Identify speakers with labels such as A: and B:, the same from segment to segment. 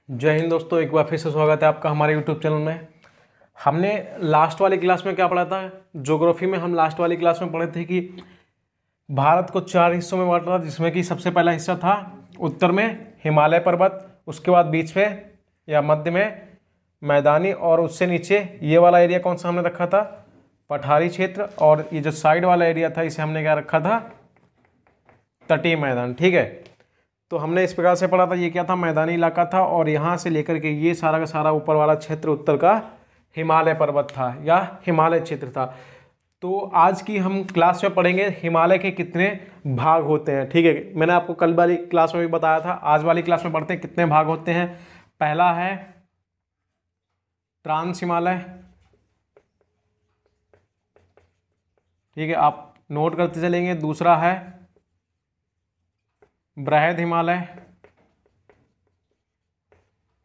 A: जय हिंद दोस्तों, एक बार फिर से स्वागत है आपका हमारे यूट्यूब चैनल में। हमने लास्ट वाली क्लास में क्या पढ़ा था? ज्योग्राफी में हम लास्ट वाली क्लास में पढ़े थे कि भारत को 4 हिस्सों में बांटा था, जिसमें कि सबसे पहला हिस्सा था उत्तर में हिमालय पर्वत, उसके बाद बीच में या मध्य में मैदानी, और उससे नीचे ये वाला एरिया कौन सा हमने रखा था? पठारी क्षेत्र। और ये जो साइड वाला एरिया था इसे हमने क्या रखा था? तटीय मैदान। ठीक है, तो हमने इस प्रकार से पढ़ा था। ये क्या था? मैदानी इलाका था, और यहाँ से लेकर के ये सारा का सारा ऊपर वाला क्षेत्र उत्तर का हिमालय पर्वत था या हिमालय क्षेत्र था। तो आज की हम क्लास में पढ़ेंगे हिमालय के कितने भाग होते हैं। ठीक है, मैंने आपको कल वाली क्लास में भी बताया था। आज वाली क्लास में पढ़ते हैं कितने भाग होते हैं। पहला है ट्रांस हिमालय। ठीक है, आप नोट करते चलेंगे। दूसरा है बृहद हिमालय,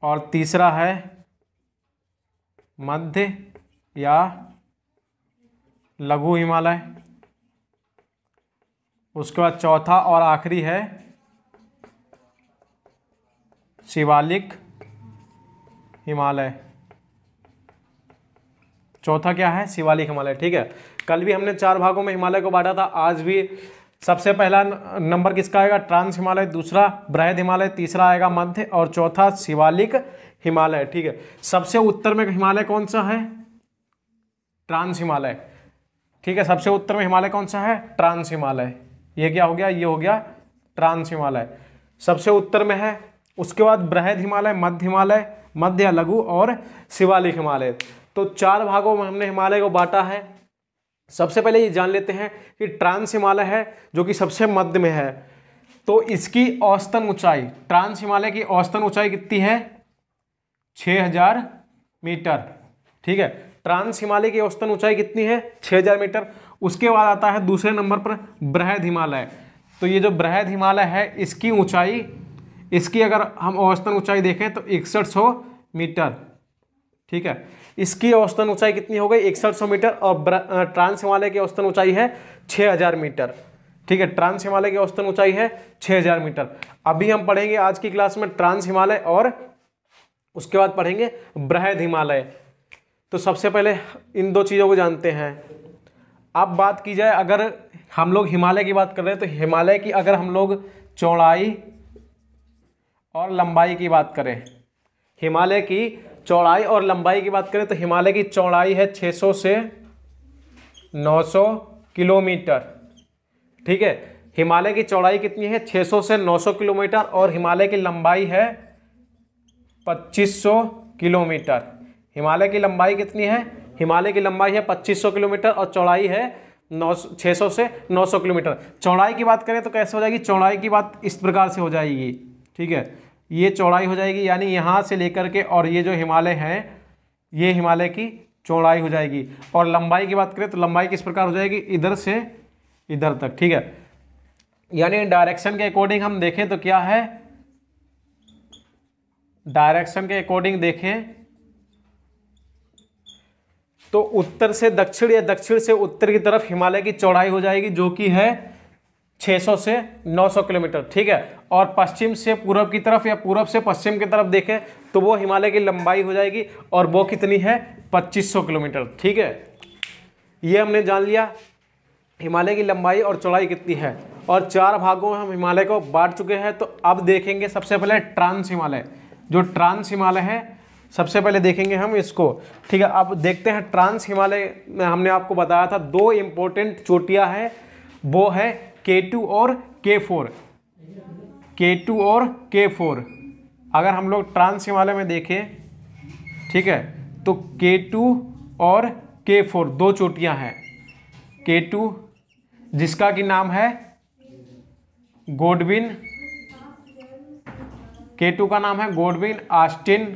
A: और तीसरा है मध्य या लघु हिमालय। उसके बाद चौथा और आखिरी है शिवालिक हिमालय। चौथा क्या है? शिवालिक हिमालय। ठीक है, कल भी हमने 4 भागों में हिमालय को बांटा था। आज भी सबसे पहला नंबर किसका आएगा? ट्रांस हिमालय, दूसरा बृहद हिमालय, तीसरा आएगा मध्य, और चौथा शिवालिक हिमालय। ठीक है, सबसे उत्तर में हिमालय कौन सा है? ट्रांस हिमालय। ठीक है, सबसे उत्तर में हिमालय कौन सा है? ट्रांस हिमालय। ये क्या हो गया? ये हो गया ट्रांस हिमालय, सबसे उत्तर में है। उसके बाद बृहद हिमालय, मध्य हिमालय, मध्य या लघु, और शिवालिक हिमालय। तो 4 भागों में हमने हिमालय को बांटा है। सबसे पहले ये जान लेते हैं कि ट्रांस हिमालय है जो कि सबसे मध्य में है, तो इसकी औसतन ऊंचाई, ट्रांस हिमालय की औसतन ऊंचाई कितनी है? 6000 मीटर। ठीक है, ट्रांस हिमालय की औसतन ऊंचाई कितनी है? 6000 मीटर। उसके बाद आता है दूसरे नंबर पर बृहद हिमालय। तो ये जो बृहद हिमालय है इसकी ऊंचाई, इसकी अगर हम औसतन ऊंचाई देखें तो 6100 मीटर। ठीक है, इसकी औसतन ऊंचाई कितनी हो गई? 6100 मीटर। और ट्रांस हिमालय की औसतन ऊंचाई है 6000 मीटर। ठीक है, ट्रांस हिमालय की औसतन ऊंचाई है 6000 मीटर। अभी हम पढ़ेंगे आज की क्लास में ट्रांस हिमालय, और उसके बाद पढ़ेंगे बृहद हिमालय। तो सबसे पहले इन 2 चीज़ों को जानते हैं। अब बात की जाए, अगर हम लोग हिमालय की बात कर रहे हैं तो हिमालय की अगर हम लोग चौड़ाई और लंबाई की बात करें, हिमालय की चौड़ाई और लंबाई की बात करें तो हिमालय की चौड़ाई है 600 से 900 किलोमीटर। ठीक है, हिमालय की चौड़ाई कितनी है? 600 से 900 किलोमीटर, और हिमालय की लंबाई है 2500 किलोमीटर। हिमालय की लंबाई कितनी है? हिमालय की लंबाई है 2500 किलोमीटर, और चौड़ाई है 600 से 900 किलोमीटर। चौड़ाई की बात करें तो कैसे हो जाएगी? चौड़ाई की बात इस प्रकार से हो जाएगी। ठीक है, ये चौड़ाई हो जाएगी, यानी यहाँ से लेकर के और ये जो हिमालय है ये हिमालय की चौड़ाई हो जाएगी। और लंबाई की बात करें तो लंबाई किस प्रकार हो जाएगी? इधर से इधर तक। ठीक है, यानी डायरेक्शन के अकॉर्डिंग हम देखें तो क्या है? डायरेक्शन के अकॉर्डिंग देखें तो उत्तर से दक्षिण या दक्षिण से उत्तर की तरफ हिमालय की चौड़ाई हो जाएगी, जो कि है 600 से 900 किलोमीटर। ठीक है, और पश्चिम से पूर्व की तरफ या पूर्व से पश्चिम की तरफ देखें तो वो हिमालय की लंबाई हो जाएगी, और वो कितनी है? 2500 किलोमीटर। ठीक है, ये हमने जान लिया हिमालय की लंबाई और चौड़ाई कितनी है। और 4 भागों में हम हिमालय को बांट चुके हैं। तो अब देखेंगे सबसे पहले ट्रांस हिमालय। जो ट्रांस हिमालय है सबसे पहले देखेंगे हम इसको। ठीक है, अब देखते हैं ट्रांस हिमालय में हमने आपको बताया था 2 इंपॉर्टेंट चोटियां हैं, वो है K2 और K4। K2 और K4 अगर हम लोग ट्रांस हिमालय में देखें, ठीक है, तो K2 और K4 2 चोटियां हैं। K2 जिसका कि नाम है गोडविन, K2 का नाम है Godwin Austin.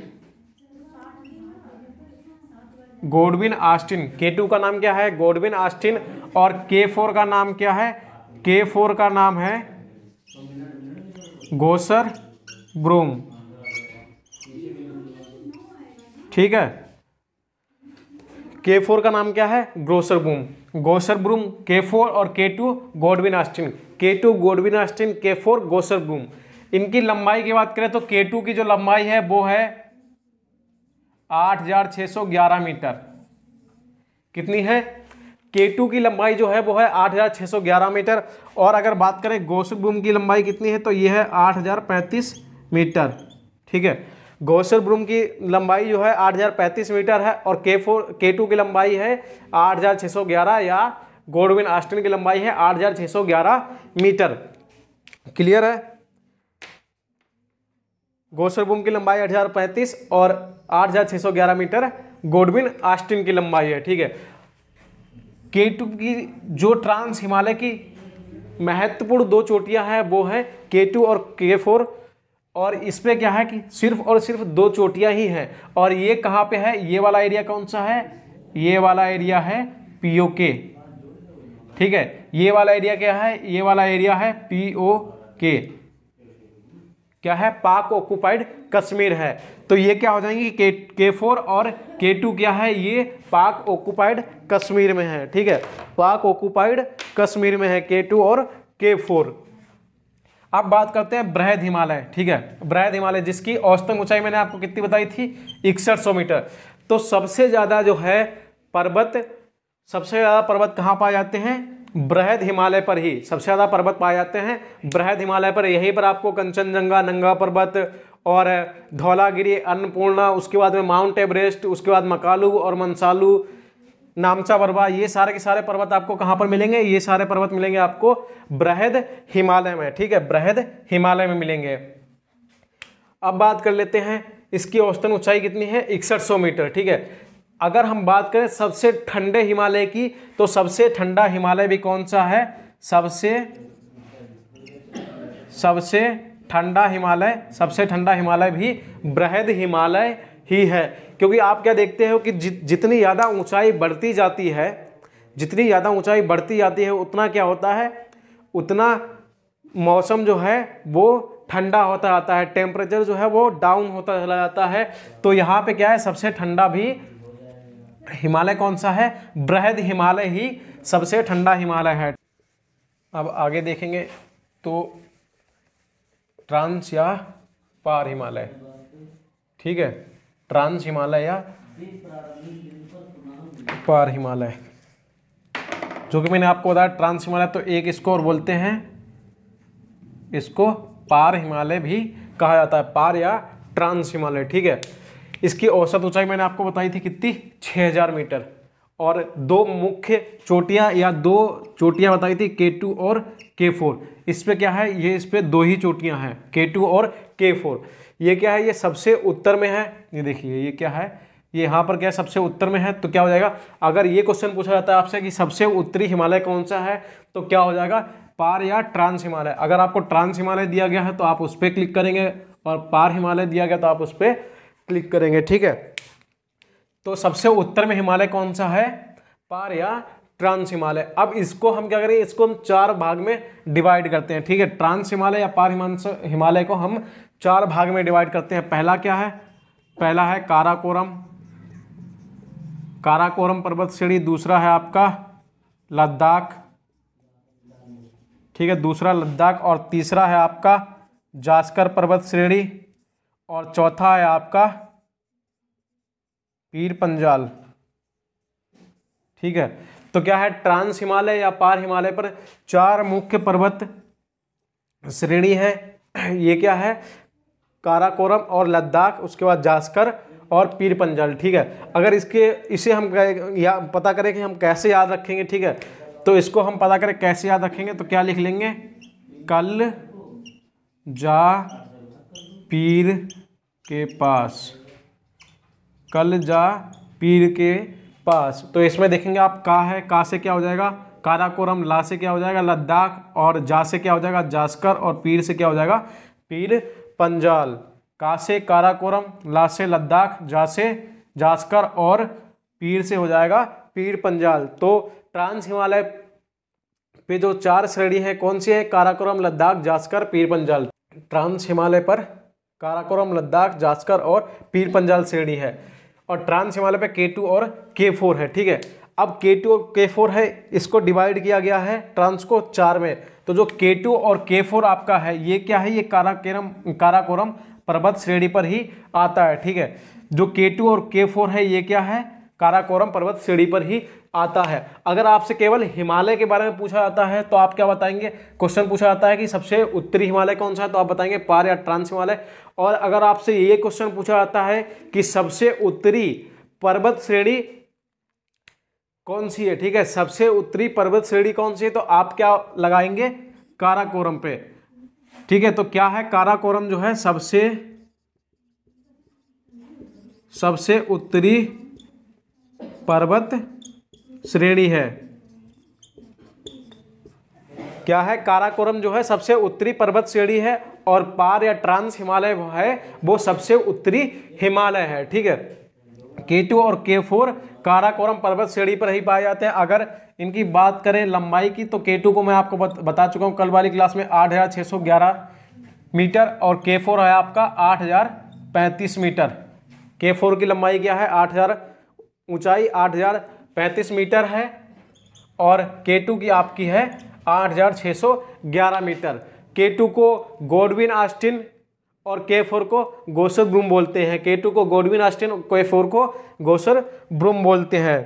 A: Godwin Austen, K2 का नाम क्या है? Godwin Austin. और K4 का नाम क्या है? K4 का नाम है गोसर ब्रूम। ठीक है, K4 का नाम क्या है? गोसर ब्रूम। गोसर ब्रूम K4 और K2 Godwin Austen. K2 Godwin Austen, K4 Gasherbrum. इनकी लंबाई की बात करें तो K2 की जो लंबाई है वो है 8611 मीटर। कितनी है? K2 की लंबाई जो है वो है 8611 मीटर। और अगर बात करें गॉसिप ब्रूम की लंबाई कितनी है तो ये है 8035 मीटर। ठीक है, गॉसिप ब्रूम की लंबाई जो है 8035 मीटर है और K2 की लंबाई है 8611 या गॉडविन ऑस्टिन की लंबाई है 8611 मीटर। क्लियर है? गॉसिप ब्रूम की लंबाई 8035 और 8611 मीटर गॉडविन ऑस्टिन की लंबाई है। ठीक है, K2 की जो ट्रांस हिमालय की महत्वपूर्ण दो चोटियां हैं वो है K2 और K4। और इस पे क्या है कि सिर्फ और सिर्फ दो चोटियां ही हैं। और ये कहाँ पे है? ये वाला एरिया कौन सा है? ये वाला एरिया है POK। ठीक है, ये वाला एरिया क्या है? ये वाला एरिया है POK। क्या है? पाक ऑक्युपाइड कश्मीर है। तो ये क्या हो जाएंगी? K4 और K2 क्या है? ये पाक ऑक्युपाइड कश्मीर में है। ठीक है, पाक ऑक्युपाइड कश्मीर में है K2 और K4। अब बात करते हैं बृहद हिमालय। ठीक है, बृहद हिमालय जिसकी औसतन ऊंचाई मैंने आपको कितनी बताई थी? 6100 मीटर। तो सबसे ज़्यादा जो है सबसे ज़्यादा पर्वत कहाँ पाए जाते हैं? बृहद हिमालय पर ही सबसे ज़्यादा पर्वत पाए जाते हैं बृहद हिमालय पर। यहीं पर आपको कंचनजंगा, नंगा पर्वत और धौलागिरी, अन्नपूर्णा, उसके बाद में माउंट एवरेस्ट, उसके बाद मकालू और मनसालू, नामचा बरवा, ये सारे के सारे पर्वत आपको कहाँ पर मिलेंगे? ये सारे पर्वत मिलेंगे आपको बृहद हिमालय में। ठीक है, बृहद हिमालय में मिलेंगे। अब बात कर लेते हैं इसकी औसतन ऊंचाई कितनी है? 6100 मीटर। ठीक है, अगर हम बात करें सबसे ठंडे हिमालय की तो सबसे ठंडा हिमालय भी कौन सा है? सबसे ठंडा हिमालय भी बृहद हिमालय ही है। क्योंकि आप क्या देखते हो कि जितनी ज़्यादा ऊंचाई बढ़ती जाती है उतना क्या होता है? उतना मौसम जो है वो ठंडा होता जाता है, टेम्परेचर जो है वो डाउन होता चला जाता है। तो यहाँ पे क्या है? सबसे ठंडा भी हिमालय कौन सा है? बृहद हिमालय ही सबसे ठंडा हिमालय है। अब आगे देखेंगे तो ट्रांस या पार हिमालय। ठीक है, ट्रांस हिमालय या पार हिमालय, जो कि मैंने आपको बताया ट्रांस हिमालय। तो एक इसको और बोलते हैं, इसको पार हिमालय भी कहा जाता है, पार या ट्रांस हिमालय। ठीक है, इसकी औसत ऊंचाई मैंने आपको बताई थी कितनी? 6000 मीटर। और दो मुख्य चोटियां या दो चोटियां बताई थी K2 और K4। इस पे क्या है? ये इस पे दो ही चोटियां हैं K2 और K4। ये क्या है? ये सबसे उत्तर में है। ये देखिए, ये क्या है? ये यहाँ पर क्या है? सबसे उत्तर में है। तो क्या हो जाएगा? अगर ये क्वेश्चन पूछा जाता है आपसे कि सबसे उत्तरी हिमालय कौन सा है तो क्या हो जाएगा? पार या ट्रांस हिमालय। अगर आपको ट्रांस हिमालय दिया गया है तो आप उस पर क्लिक करेंगे और पार हिमालय दिया गया तो आप उस पर क्लिक करेंगे। ठीक है, तो सबसे उत्तर में हिमालय कौन सा है? पार या ट्रांस हिमालय। अब इसको हम क्या करेंगे? इसको हम चार भाग में डिवाइड करते हैं। ठीक है, ट्रांस हिमालय या पार हिमालय को हम चार भाग में डिवाइड करते हैं। पहला क्या है? पहला है काराकोरम पर्वत श्रेणी। दूसरा है आपका लद्दाख। ठीक है, दूसरा लद्दाख। और तीसरा है आपका जास्कर पर्वत श्रेणी। और चौथा है आपका पीर पंजाल। ठीक है, तो क्या है? ट्रांस हिमालय या पार हिमालय पर चार मुख्य पर्वत श्रेणी है। ये क्या है? काराकोरम और लद्दाख, उसके बाद जास्कर और पीर पंजाल। ठीक है, अगर इसे हम पता करें कि हम कैसे याद रखेंगे। ठीक है, तो इसको हम पता करें कैसे याद रखेंगे तो क्या लिख लेंगे? कल जा पीर के पास, कल जा पीर के पास। तो इसमें देखेंगे आप का है, का से क्या हो जाएगा? काराकोरम, ला से क्या हो जाएगा? लद्दाख, और जा से क्या हो जाएगा? जास्कर, और पीर से क्या हो जाएगा? पीर पंजाल। का से काराकोरम, ला से लद्दाख, जा से जास्कर और पीर से हो जाएगा पीर पंजाल। तो ट्रांस हिमालय पे जो चार श्रेणी है कौन सी है? काराकोरम, लद्दाख, जास्कर, पीर पंजाल। ट्रांस हिमालय पर काराकोरम, लद्दाख, जास्कर और पीर पंजाल श्रेणी है। और ट्रांस हिमालय पे K2 और K4 है। ठीक है, अब K2 और K4 है, इसको डिवाइड किया गया है ट्रांस को चार में। तो जो K2 और K4 आपका है ये क्या है, ये काराकोरम पर्वत श्रेणी पर ही आता है। ठीक है, जो K2 और K4 है ये क्या है, काराकोरम पर्वत श्रेणी पर ही आता है। अगर आपसे केवल हिमालय के बारे में पूछा जाता है तो आप क्या बताएंगे, क्वेश्चन पूछा जाता है कि सबसे उत्तरी हिमालय कौन सा है, तो आप बताएंगे पार या ट्रांस हिमालय। और अगर आपसे ये क्वेश्चन पूछा जाता है कि सबसे उत्तरी पर्वत श्रेणी कौन सी है, ठीक है, सबसे उत्तरी पर्वत श्रेणी कौन सी है, तो आप क्या लगाएंगे, काराकोरम पे। ठीक है, तो क्या है, काराकोरम जो है सबसे उत्तरी पर्वत श्रेणी है। क्या है, काराकोरम जो है सबसे उत्तरी पर्वत श्रेणी है, और पार या ट्रांस हिमालय है वो सबसे उत्तरी हिमालय है। ठीक है, K2 और K4 काराकोरम पर्वत श्रेणी पर ही पाए जाते हैं। अगर इनकी बात करें लंबाई की तो K2 को मैं आपको बता चुका हूं कल वाली क्लास में 8611 मीटर, और K4 है आपका 8035 मीटर। K4 की लंबाई क्या है, 8000, ऊंचाई 8035 मीटर है, और K2 की आपकी है 8611 मीटर। K2 को गॉडविन ऑस्टिन और K4 को गोसर ब्रूम बोलते हैं। K2 को गॉडविन ऑस्टिन, K4 को गोसर ब्रूम बोलते हैं।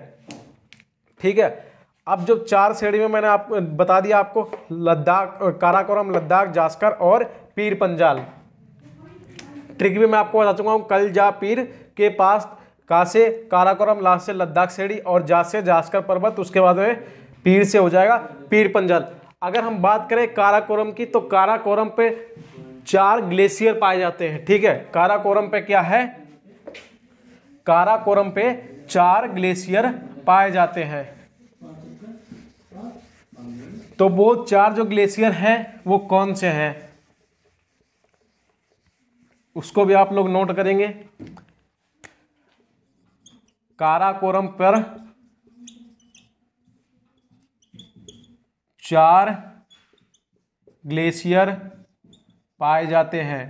A: ठीक है, अब जो 4 श्रेणी में मैंने आपको बता दिया, आपको लद्दाख, काराकोरम, लद्दाख, जास्कर और पीर पंजाल। ट्रिक भी मैं आपको बता चुका हूँ, कल जा पीर के पास का से काराकोरम, लास्ट से लद्दाख श्रेणी, और जा से जास्कर पर्वत, उसके बाद में पीर से हो जाएगा पीर पंजाल। अगर हम बात करें काराकोरम की तो काराकोरम पे 4 ग्लेशियर पाए जाते हैं। ठीक है, काराकोरम पे क्या है, काराकोरम पे 4 ग्लेशियर पाए जाते हैं। तो वो 4 जो ग्लेशियर हैं वो कौन से हैं, उसको भी आप लोग नोट करेंगे। काराकोरम पर 4 ग्लेशियर पाए जाते हैं।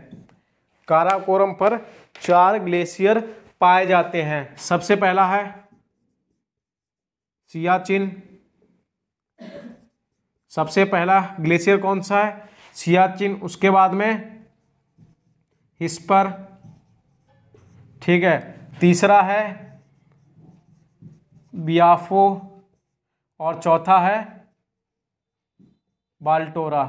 A: काराकोरम पर 4 ग्लेशियर पाए जाते हैं। सबसे पहला है सियाचिन। सबसे पहला ग्लेशियर कौन सा है, सियाचिन। उसके बाद में हिस्पर। ठीक है, तीसरा है बियाफो, और चौथा है बाल्टोरा।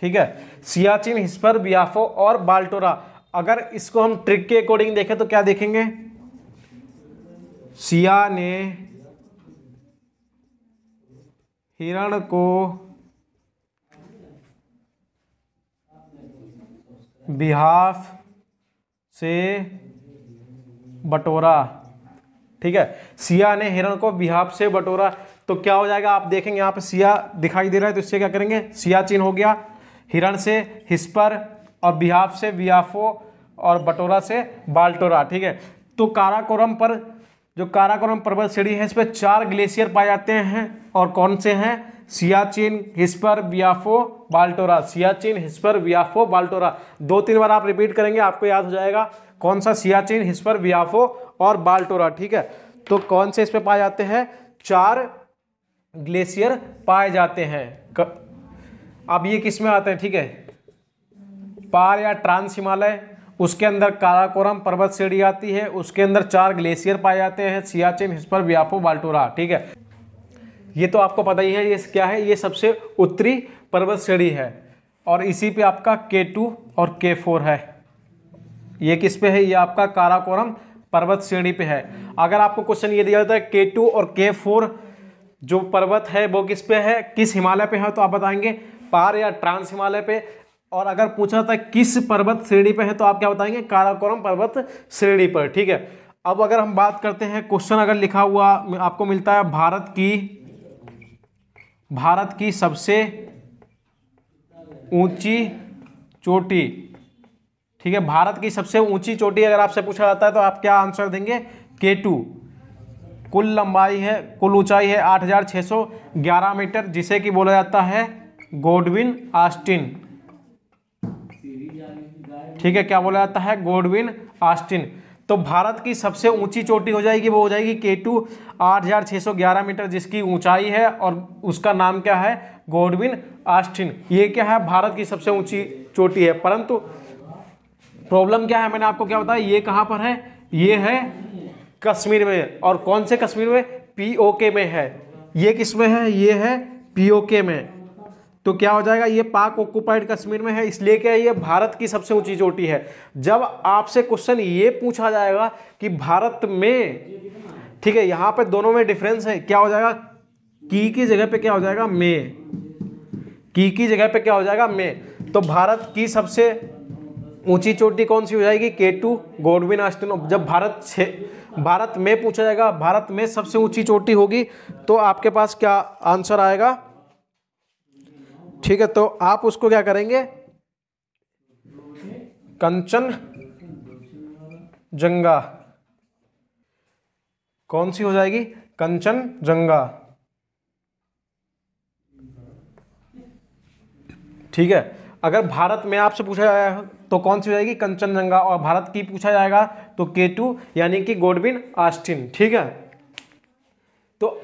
A: ठीक है, सियाचिन, हिस्पर, बियाफो और बाल्टोरा। अगर इसको हम ट्रिक के अकॉर्डिंग देखें तो क्या देखेंगे, सिया ने हिरण को बिहाफ से बटोरा। ठीक है, सिया ने हिरण को बिहाफ से बटोरा, तो क्या हो जाएगा, आप देखेंगे यहाँ पे सिया दिखाई दे रहा है, तो इससे क्या करेंगे, सियाचिन हो गया, हिरण से हिस्पर, और बिहाफ से बियाफो, और बटोरा से बाल्टोरा। ठीक है, तो काराकोरम पर, जो काराकोरम पर्वत श्रेणी है, इस पर 4 ग्लेशियर पाए जाते हैं, और कौन से हैं, सियाचिन, हिस्पर, बियाफो, बाल्टोरा। सियाचिन, हिस्पर, बियाफो, बाल्टोरा 2-3 बार आप रिपीट करेंगे, आपको याद हो जाएगा कौन सा, सियाचिन, हिस्पर, बियाफो और बाल्टोरा। ठीक है, तो कौन से इस पे पाए जाते हैं, 4 ग्लेशियर पाए जाते हैं। अब ये किस में आते हैं, ठीक है, पार या ट्रांस हिमालय, उसके अंदर काराकोरम पर्वत श्रेणी आती है, उसके अंदर 4 ग्लेशियर पाए जाते हैं, सियाचिन, हिस्पर, बियाफो, बाल्टोरा। ठीक है, ये तो आपको पता ही है, ये क्या है, ये सबसे उत्तरी पर्वत श्रेणी है, और इसी पे आपका K2 और K4 है। ये किस पे है, ये आपका काराकोरम पर्वत श्रेणी पे है। अगर आपको क्वेश्चन ये दिया जाता है K2 और K4 जो पर्वत है वो किस पे है, किस हिमालय पे है, तो आप बताएंगे पार या ट्रांस हिमालय पे। और अगर पूछा जाता है किस पर्वत श्रेणी पे है, तो आप क्या बताएंगे, काराकोरम पर्वत श्रेणी पर। ठीक है, अब अगर हम बात करते हैं, क्वेश्चन अगर लिखा हुआ आपको मिलता है भारत की सबसे ऊंची चोटी। ठीक है, भारत की सबसे ऊंची चोटी अगर आपसे पूछा जाता है तो आप क्या आंसर देंगे, K2। कुल लंबाई है, कुल ऊंचाई है 8611 मीटर, जिसे कि बोला जाता है गॉडविन ऑस्टिन। ठीक है, क्या बोला जाता है, गॉडविन ऑस्टिन। तो भारत की सबसे ऊंची चोटी हो जाएगी, वो हो जाएगी K2 8611 मीटर, जिसकी ऊंचाई है, और उसका नाम क्या है, गॉडविन ऑस्टिन। ये क्या है, भारत की सबसे ऊंची चोटी है। परंतु प्रॉब्लम क्या है, मैंने आपको क्या बताया, ये कहाँ पर है, ये है कश्मीर में। और कौन से कश्मीर में, पीओके में है। ये किस में है, ये है पीओके में। तो क्या हो जाएगा, ये पाक ऑक्युपाइड कश्मीर में है, इसलिए क्या है, ये भारत की सबसे ऊंची चोटी है। जब आपसे क्वेश्चन ये पूछा जाएगा कि भारत में, ठीक है, यहां पे दोनों में डिफरेंस है, क्या हो जाएगा, की जगह पे क्या हो जाएगा, में, की जगह पे क्या हो जाएगा, में। तो भारत की सबसे ऊंची चोटी कौन सी हो जाएगी, K2 गॉडविन ऑस्टिन। जब भारत में पूछा जाएगा, भारत में सबसे ऊंची चोटी होगी, तो आपके पास क्या आंसर आएगा, ठीक है। तो आप उसको क्या करेंगे, कंचनजंगा, कौन सी हो जाएगी, कंचनजंगा, ठीक है। अगर भारत में आपसे पूछा जाएगा तो कौन सी हो जाएगी, कंचनजंगा। और भारत की पूछा जाएगा तो K2 यानी कि गॉडविन ऑस्टिन, ठीक है। तो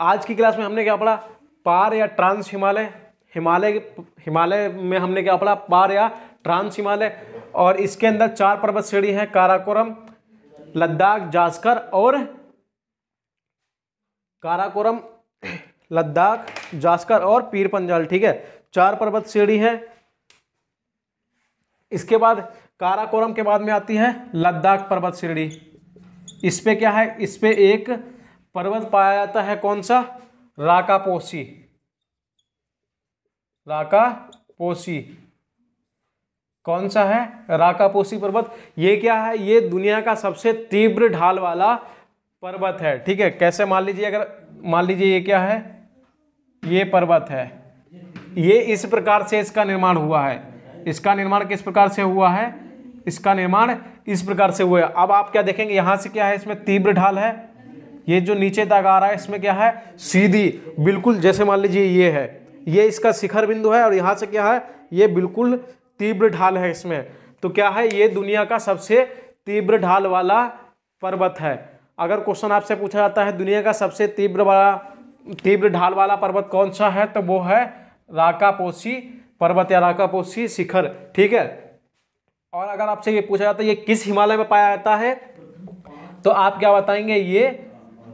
A: आज की क्लास में हमने क्या पढ़ा, पार या ट्रांस हिमालय। हिमालय में हमने क्या पढ़ा, पार या ट्रांस हिमालय। और इसके अंदर 4 पर्वत श्रेणी है, काराकोरम, लद्दाख, जास्कर और काराकोरम, लद्दाख, जास्कर और पीर पंजाल, ठीक है। 4 पर्वत श्रेणी है। इसके बाद काराकोरम के बाद में आती है लद्दाख पर्वत श्रेणी। इस पे क्या है, इस पे एक पर्वत पाया जाता है, कौन सा, राकापोसी, राकापोसी, कौन सा है, राकापोसी पर्वत। ये क्या है, ये दुनिया का सबसे तीव्र ढाल वाला पर्वत है, ठीक है। कैसे, मान लीजिए, अगर मान लीजिए ये क्या है, ये पर्वत है, ये इस प्रकार से इसका निर्माण हुआ है। इसका निर्माण किस प्रकार से हुआ है, इसका निर्माण इस प्रकार से हुआ है। अब आप क्या देखेंगे, यहां से क्या है, इसमें तीव्र ढाल है, ये जो नीचे तक आ रहा है इसमें क्या है, सीधी, बिल्कुल जैसे मान लीजिए ये है, ये इसका शिखर बिंदु है, और यहां से क्या है, ये बिल्कुल तीव्र ढाल है इसमें। तो क्या है, ये दुनिया का सबसे तीव्र ढाल वाला पर्वत है। अगर क्वेश्चन आपसे पूछा जाता है दुनिया का सबसे तीव्र ढाल वाला पर्वत कौन सा है, तो वो है राकापोसी पर्वत या राकापोसी शिखर, ठीक है। और अगर आपसे ये पूछा जाता है ये किस हिमालय में पाया जाता है, तो आप क्या बताएंगे, ये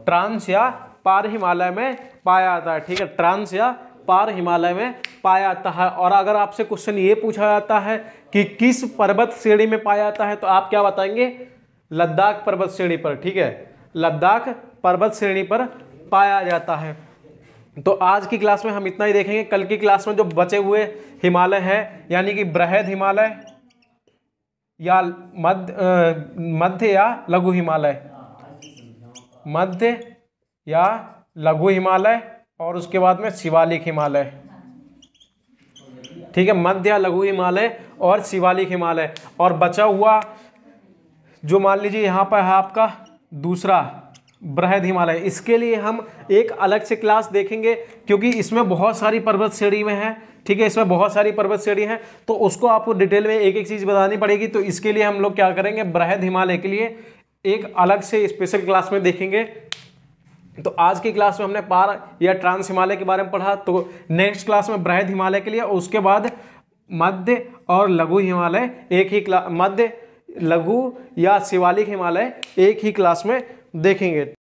A: ट्रांस या पार हिमालय में पाया जाता है, ठीक है। ट्रांस या पार हिमालय में पाया जाता है। और अगर आपसे क्वेश्चन ये पूछा जाता है कि किस पर्वत श्रेणी में पाया जाता है, तो आप क्या बताएंगे, लद्दाख पर्वत श्रेणी पर, ठीक है, लद्दाख पर्वत श्रेणी पर पाया जाता है। तो आज की क्लास में हम इतना ही देखेंगे। कल की क्लास में जो बचे हुए हिमालय है, यानी कि बृहद हिमालय या मध्य या लघु हिमालय, मध्य या लघु हिमालय, और उसके बाद में शिवालिक हिमालय, ठीक है, मध्य या लघु हिमालय और शिवालिक हिमालय। और बचा हुआ जो मान लीजिए यहाँ पर है आपका दूसरा बृहद हिमालय, इसके लिए हम एक अलग से क्लास देखेंगे, क्योंकि इसमें बहुत सारी पर्वत श्रेणी में है, ठीक है, इसमें बहुत सारी पर्वत श्रेणी है, तो उसको आपको डिटेल में एक एक चीज़ बतानी पड़ेगी। तो इसके लिए हम लोग क्या करेंगे, बृहद हिमालय के लिए एक अलग से स्पेशल क्लास में देखेंगे। तो आज की क्लास में हमने पार या ट्रांस हिमालय के बारे में पढ़ा, तो नेक्स्ट क्लास में बृहद हिमालय के लिए, और उसके बाद मध्य और लघु हिमालय एक ही क्लास, मध्य, लघु या शिवालिक हिमालय एक ही क्लास में देखेंगे।